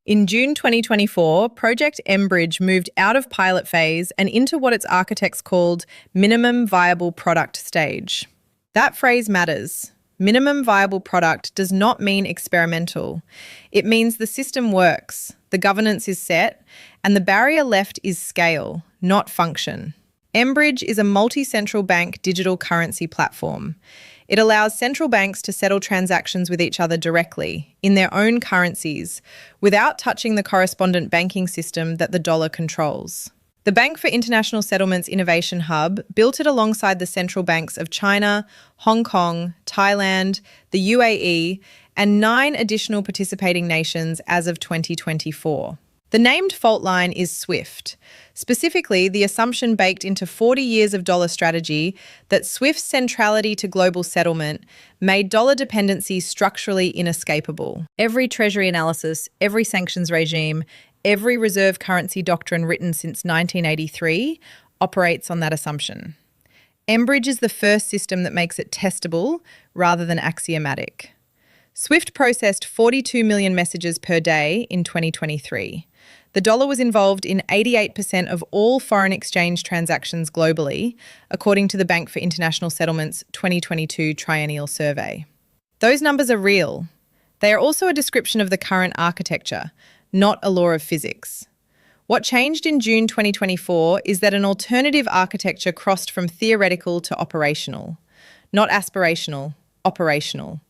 In June 2024, Project mBridge moved out of pilot phase and into what its architects called minimum viable product stage. That phrase matters. Minimum viable product does not mean experimental. It means the system works, the governance is set, and the barrier left is scale, not function. mBridge is a multi-central bank digital currency platform. It allows central banks to settle transactions with each other directly, in their own currencies, without touching the correspondent banking system that the dollar controls. The Bank for International Settlements Innovation Hub built it alongside the central banks of China, Hong Kong, Thailand, the UAE, and 9 additional participating nations as of 2024. The named fault line is SWIFT, specifically the assumption baked into 40 years of dollar strategy that SWIFT's centrality to global settlement made dollar dependency structurally inescapable. Every Treasury analysis, every sanctions regime, every reserve currency doctrine written since 1983 operates on that assumption. mBridge is the first system that makes it testable rather than axiomatic. SWIFT processed 42 million messages per day in 2023. The dollar was involved in 88% of all foreign exchange transactions globally, according to the Bank for International Settlements 2022 Triennial Survey. Those numbers are real. They are also a description of the current architecture, not a law of physics. What changed in June 2024 is that an alternative architecture crossed from theoretical to operational. Not aspirational, operational.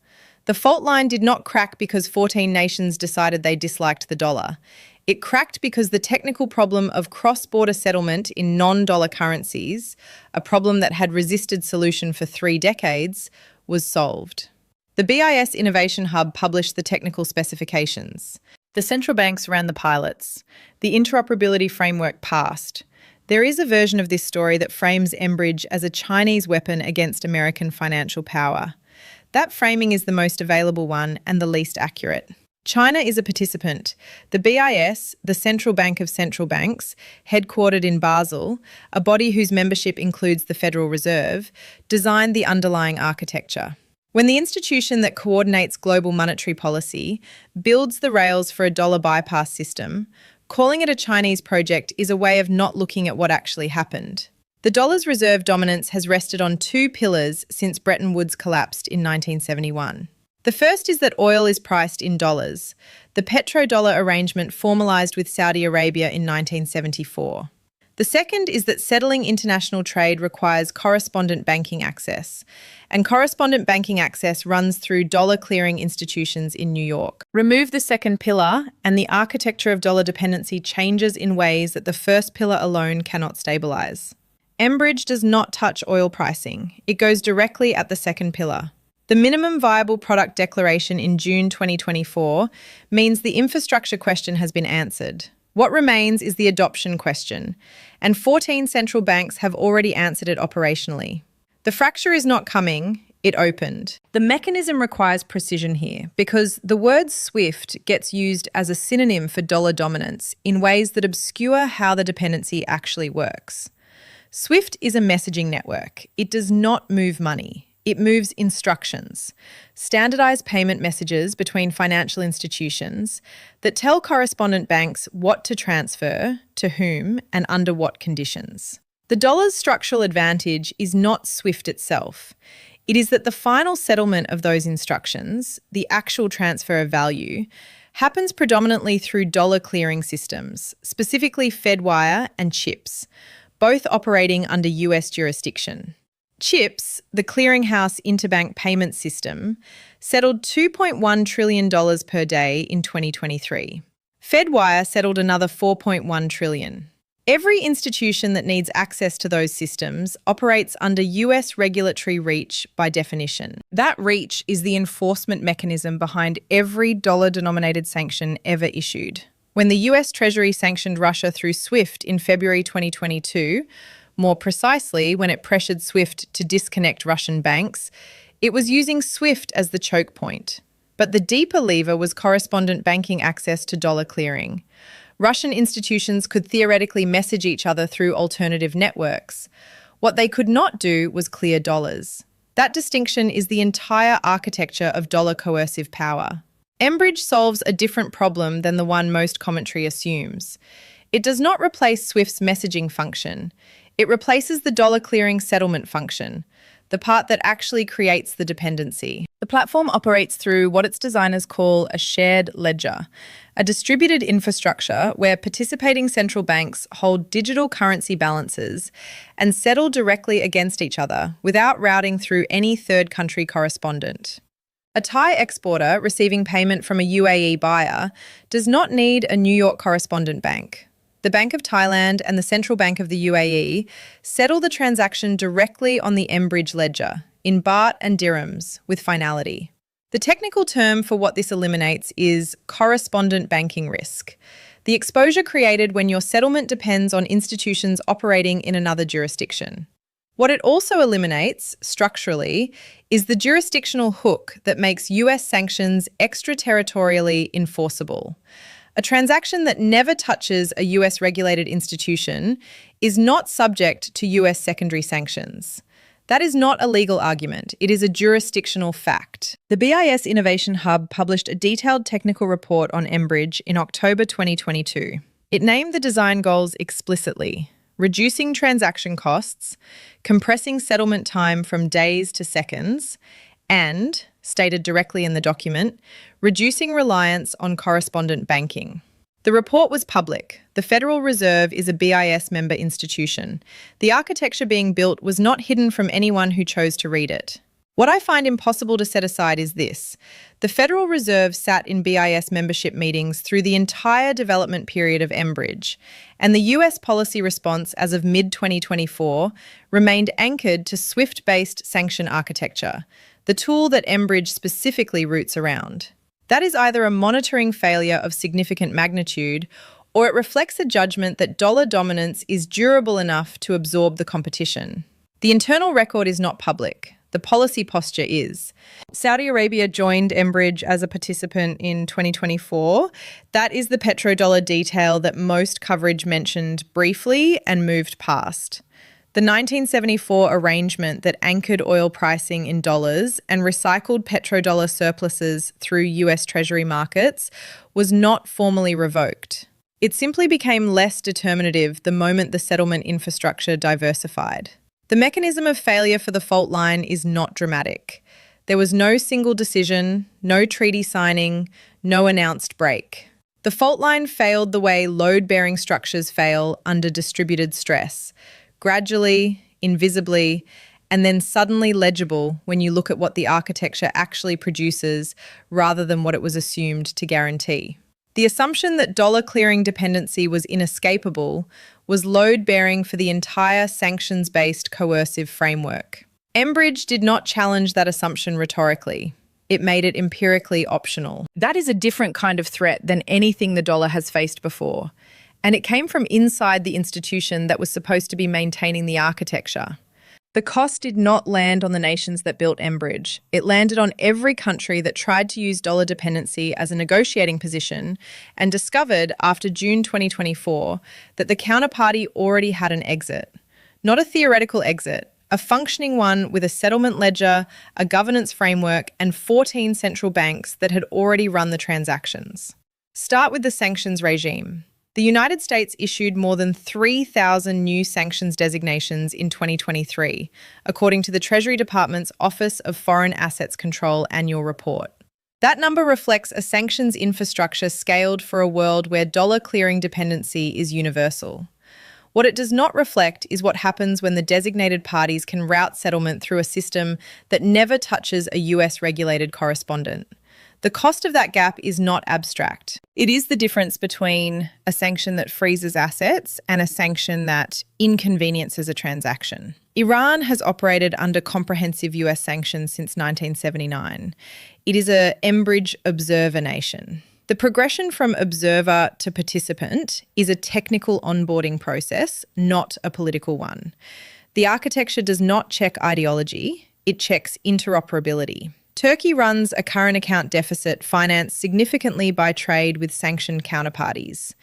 The fault line did not crack because 14 nations decided they disliked the dollar. It cracked because the technical problem of cross-border settlement in non-dollar currencies, a problem that had resisted solution for 3 decades, was solved. The BIS Innovation Hub published the technical specifications. The central banks ran the pilots. The interoperability framework passed. There is a version of this story that frames mBridge as a Chinese weapon against American financial power. That framing is the most available one and the least accurate. China is a participant. The BIS, the central bank of central banks, headquartered in Basel, a body whose membership includes the Federal Reserve, designed the underlying architecture. When the institution that coordinates global monetary policy builds the rails for a dollar bypass system, calling it a Chinese project is a way of not looking at what actually happened. The dollar's reserve dominance has rested on 2 pillars since Bretton Woods collapsed in 1971. The first is that oil is priced in dollars, the Petrodollar arrangement formalised with Saudi Arabia in 1974. The second is that settling international trade requires correspondent banking access, and correspondent banking access runs through dollar clearing institutions in New York. Remove the second pillar, and the architecture of dollar dependency changes in ways that the first pillar alone cannot stabilise. mBridge does not touch oil pricing. It goes directly at the second pillar. The minimum viable product declaration in June 2024 means the infrastructure question has been answered. What remains is the adoption question, and 14 central banks have already answered it operationally. The fracture is not coming, it opened. The mechanism requires precision here because the word SWIFT gets used as a synonym for dollar dominance in ways that obscure how the dependency actually works. SWIFT is a messaging network. It does not move money. It moves instructions, standardized payment messages between financial institutions that tell correspondent banks what to transfer, to whom, and under what conditions. The dollar's structural advantage is not SWIFT itself. It is that the final settlement of those instructions, the actual transfer of value, happens predominantly through dollar clearing systems, specifically Fedwire and CHIPS, both operating under US jurisdiction. CHIPS, the clearinghouse interbank payment system, settled $2.1 trillion per day in 2023. Fedwire settled another $4.1 trillion. Every institution that needs access to those systems operates under US regulatory reach by definition. That reach is the enforcement mechanism behind every dollar-denominated sanction ever issued. When the US Treasury sanctioned Russia through SWIFT in February 2022, more precisely, when it pressured SWIFT to disconnect Russian banks, it was using SWIFT as the choke point. But the deeper lever was correspondent banking access to dollar clearing. Russian institutions could theoretically message each other through alternative networks. What they could not do was clear dollars. That distinction is the entire architecture of dollar coercive power. mBridge solves a different problem than the one most commentary assumes. It does not replace SWIFT's messaging function. It replaces the dollar clearing settlement function, the part that actually creates the dependency. The platform operates through what its designers call a shared ledger, a distributed infrastructure where participating central banks hold digital currency balances and settle directly against each other without routing through any third country correspondent. A Thai exporter receiving payment from a UAE buyer does not need a New York correspondent bank. The Bank of Thailand and the Central Bank of the UAE settle the transaction directly on the mBridge ledger, in baht and dirhams, with finality. The technical term for what this eliminates is correspondent banking risk, the exposure created when your settlement depends on institutions operating in another jurisdiction. What it also eliminates, structurally, is the jurisdictional hook that makes US sanctions extraterritorially enforceable. A transaction that never touches a US regulated institution is not subject to US secondary sanctions. That is not a legal argument, it is a jurisdictional fact. The BIS Innovation Hub published a detailed technical report on mBridge in October 2022. It named the design goals explicitly: reducing transaction costs, compressing settlement time from days to seconds, and, stated directly in the document, reducing reliance on correspondent banking. The report was public. The Federal Reserve is a BIS member institution. The architecture being built was not hidden from anyone who chose to read it. What I find impossible to set aside is this: the Federal Reserve sat in BIS membership meetings through the entire development period of mBridge, and the US policy response as of mid-2024 remained anchored to SWIFT-based sanction architecture, the tool that mBridge specifically roots around. That is either a monitoring failure of significant magnitude, or it reflects a judgment that dollar dominance is durable enough to absorb the competition. The internal record is not public. The policy posture is. Saudi Arabia joined mBridge as a participant in 2024. That is the petrodollar detail that most coverage mentioned briefly and moved past. The 1974 arrangement that anchored oil pricing in dollars and recycled petrodollar surpluses through US Treasury markets was not formally revoked. It simply became less determinative the moment the settlement infrastructure diversified. The mechanism of failure for the fault line is not dramatic. There was no single decision, no treaty signing, no announced break. The fault line failed the way load-bearing structures fail under distributed stress, gradually, invisibly, and then suddenly legible when you look at what the architecture actually produces rather than what it was assumed to guarantee. The assumption that dollar clearing dependency was inescapable was load-bearing for the entire sanctions-based coercive framework. mBridge did not challenge that assumption rhetorically. It made it empirically optional. That is a different kind of threat than anything the dollar has faced before. And it came from inside the institution that was supposed to be maintaining the architecture. The cost did not land on the nations that built mBridge. It landed on every country that tried to use dollar dependency as a negotiating position and discovered after June 2024 that the counterparty already had an exit. Not a theoretical exit, a functioning one with a settlement ledger, a governance framework, and 14 central banks that had already run the transactions. Start with the sanctions regime. The United States issued more than 3,000 new sanctions designations in 2023, according to the Treasury Department's Office of Foreign Assets Control annual report. That number reflects a sanctions infrastructure scaled for a world where dollar clearing dependency is universal. What it does not reflect is what happens when the designated parties can route settlement through a system that never touches a US regulated correspondent. The cost of that gap is not abstract. It is the difference between a sanction that freezes assets and a sanction that inconveniences a transaction. Iran has operated under comprehensive US sanctions since 1979. It is a mBridge observer nation. The progression from observer to participant is a technical onboarding process, not a political one. The architecture does not check ideology, it checks interoperability. Turkey runs a current account deficit financed significantly by trade with sanctioned counterparties.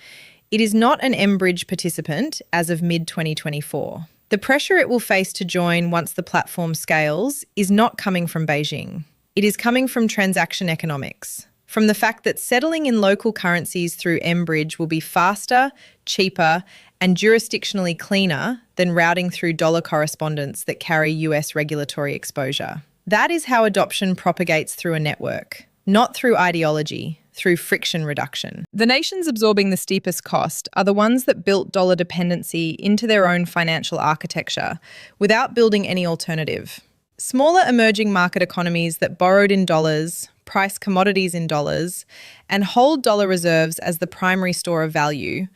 It is not an mBridge participant as of mid-2024. The pressure it will face to join once the platform scales is not coming from Beijing. It is coming from transaction economics, from the fact that settling in local currencies through mBridge will be faster, cheaper, and jurisdictionally cleaner than routing through dollar correspondents that carry US regulatory exposure. That is how adoption propagates through a network, not through ideology, through friction reduction. The nations absorbing the steepest cost are the ones that built dollar dependency into their own financial architecture without building any alternative. Smaller emerging market economies that borrowed in dollars, price commodities in dollars, and hold dollar reserves as the primary store of value,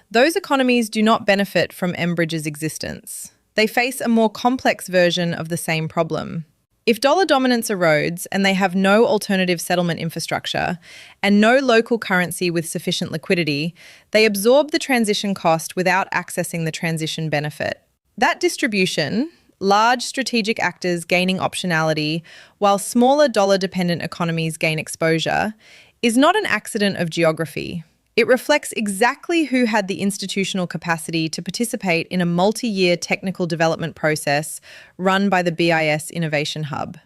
those economies do not benefit from mBridge's existence. They face a more complex version of the same problem. If dollar dominance erodes and they have no alternative settlement infrastructure and no local currency with sufficient liquidity, they absorb the transition cost without accessing the transition benefit. That distribution, large strategic actors gaining optionality while smaller dollar-dependent economies gain exposure, is not an accident of geography. It reflects exactly who had the institutional capacity to participate in a multi-year technical development process run by the BIS Innovation Hub.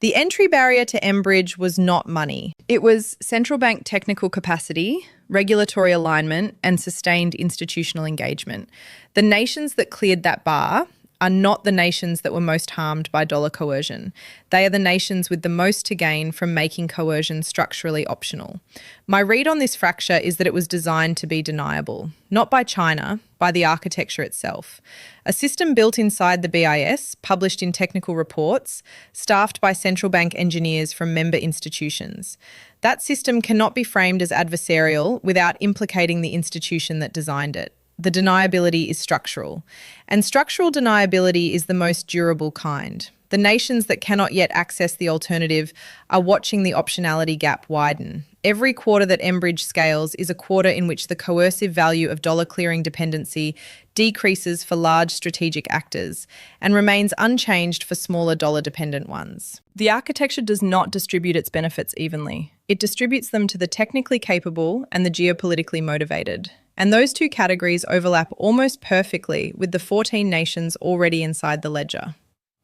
The entry barrier to mBridge was not money. It was central bank technical capacity, regulatory alignment, and sustained institutional engagement. The nations that cleared that bar are not the nations that were most harmed by dollar coercion. They are the nations with the most to gain from making coercion structurally optional. My read on this fracture is that it was designed to be deniable, not by China, by the architecture itself. A system built inside the BIS, published in technical reports, staffed by central bank engineers from member institutions. That system cannot be framed as adversarial without implicating the institution that designed it. The deniability is structural, and structural deniability is the most durable kind. The nations that cannot yet access the alternative are watching the optionality gap widen. Every quarter that mBridge scales is a quarter in which the coercive value of dollar clearing dependency decreases for large strategic actors and remains unchanged for smaller dollar-dependent ones. The architecture does not distribute its benefits evenly. It distributes them to the technically capable and the geopolitically motivated. And those two categories overlap almost perfectly with the 14 nations already inside the ledger.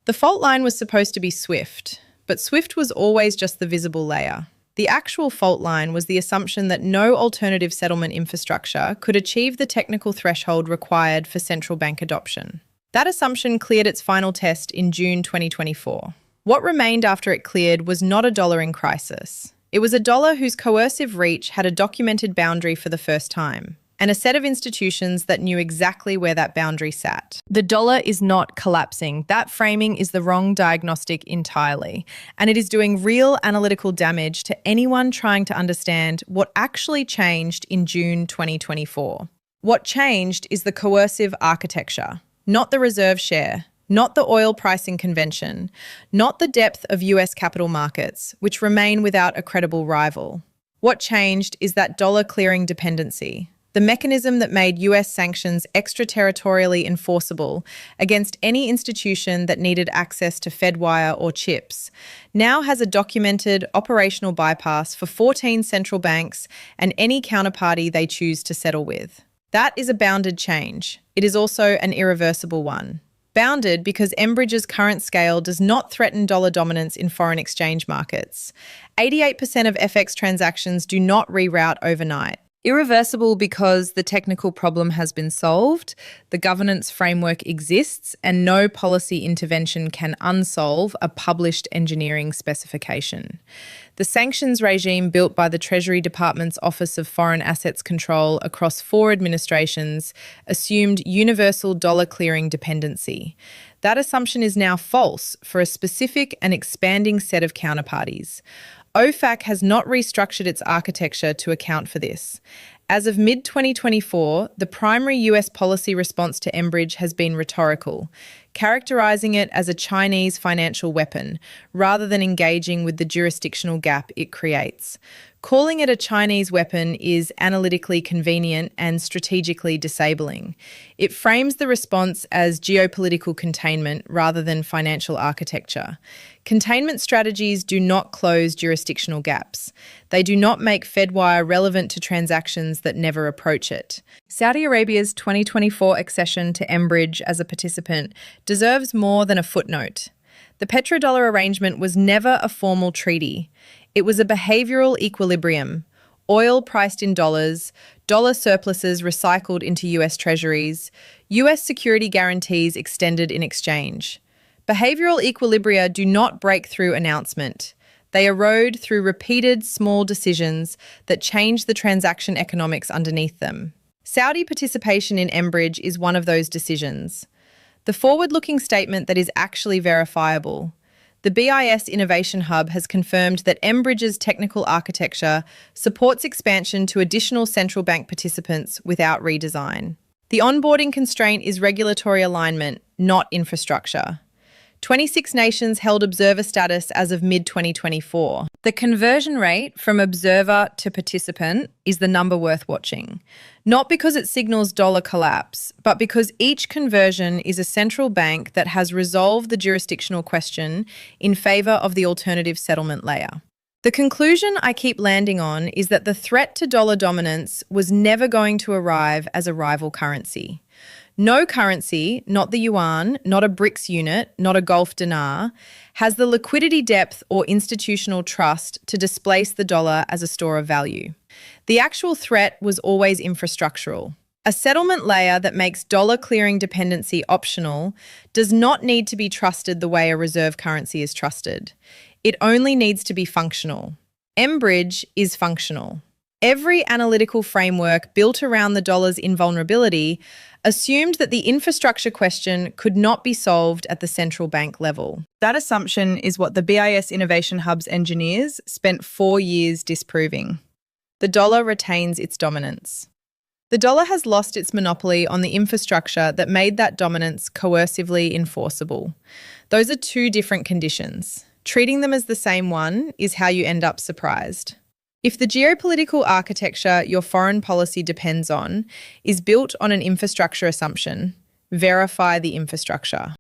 The fault line was supposed to be swift, but swift was always just the visible layer. The actual fault line was the assumption that no alternative settlement infrastructure could achieve the technical threshold required for central bank adoption. That assumption cleared its final test in June 2024. What remained after it cleared was not a dollar in crisis. It was a dollar whose coercive reach had a documented boundary for the first time, and a set of institutions that knew exactly where that boundary sat. The dollar is not collapsing. That framing is the wrong diagnostic entirely, and it is doing real analytical damage to anyone trying to understand what actually changed in June 2024. What changed is the coercive architecture, not the reserve share, not the oil pricing convention, not the depth of US capital markets, which remain without a credible rival. What changed is that dollar clearing dependency, the mechanism that made US sanctions extraterritorially enforceable against any institution that needed access to Fedwire or chips, now has a documented operational bypass for 14 central banks and any counterparty they choose to settle with. That is a bounded change. It is also an irreversible one. Bounded because mBridge's current scale does not threaten dollar dominance in foreign exchange markets. 88% of FX transactions do not reroute overnight. Irreversible because the technical problem has been solved, the governance framework exists, and no policy intervention can unsolve a published engineering specification. The sanctions regime built by the Treasury Department's Office of Foreign Assets Control across 4 administrations assumed universal dollar clearing dependency. That assumption is now false for a specific and expanding set of counterparties. OFAC has not restructured its architecture to account for this. As of mid-2024, the primary US policy response to mBridge has been rhetorical, characterizing it as a Chinese financial weapon, rather than engaging with the jurisdictional gap it creates. Calling it a Chinese weapon is analytically convenient and strategically disabling. It frames the response as geopolitical containment rather than financial architecture. Containment strategies do not close jurisdictional gaps. They do not make Fedwire relevant to transactions that never approach it. Saudi Arabia's 2024 accession to mBridge as a participant deserves more than a footnote. The Petrodollar arrangement was never a formal treaty. It was a behavioral equilibrium. Oil priced in dollars, dollar surpluses recycled into US Treasuries, US security guarantees extended in exchange. Behavioral equilibria do not break through announcement. They erode through repeated small decisions that change the transaction economics underneath them. Saudi participation in mBridge is one of those decisions. The forward-looking statement that is actually verifiable. The BIS Innovation Hub has confirmed that mBridge's technical architecture supports expansion to additional central bank participants without redesign. The onboarding constraint is regulatory alignment, not infrastructure. 26 nations held observer status as of mid-2024. The conversion rate from observer to participant is the number worth watching. Not because it signals dollar collapse, but because each conversion is a central bank that has resolved the jurisdictional question in favour of the alternative settlement layer. The conclusion I keep landing on is that the threat to dollar dominance was never going to arrive as a rival currency. No currency, not the yuan, not a BRICS unit, not a Gulf dinar, has the liquidity depth or institutional trust to displace the dollar as a store of value. The actual threat was always infrastructural. A settlement layer that makes dollar clearing dependency optional does not need to be trusted the way a reserve currency is trusted. It only needs to be functional. mBridge is functional. Every analytical framework built around the dollar's invulnerability assumed that the infrastructure question could not be solved at the central bank level. That assumption is what the BIS Innovation Hub's engineers spent 4 years disproving. The dollar retains its dominance. The dollar has lost its monopoly on the infrastructure that made that dominance coercively enforceable. Those are two different conditions. Treating them as the same one is how you end up surprised. If the geopolitical architecture your foreign policy depends on is built on an infrastructure assumption, verify the infrastructure.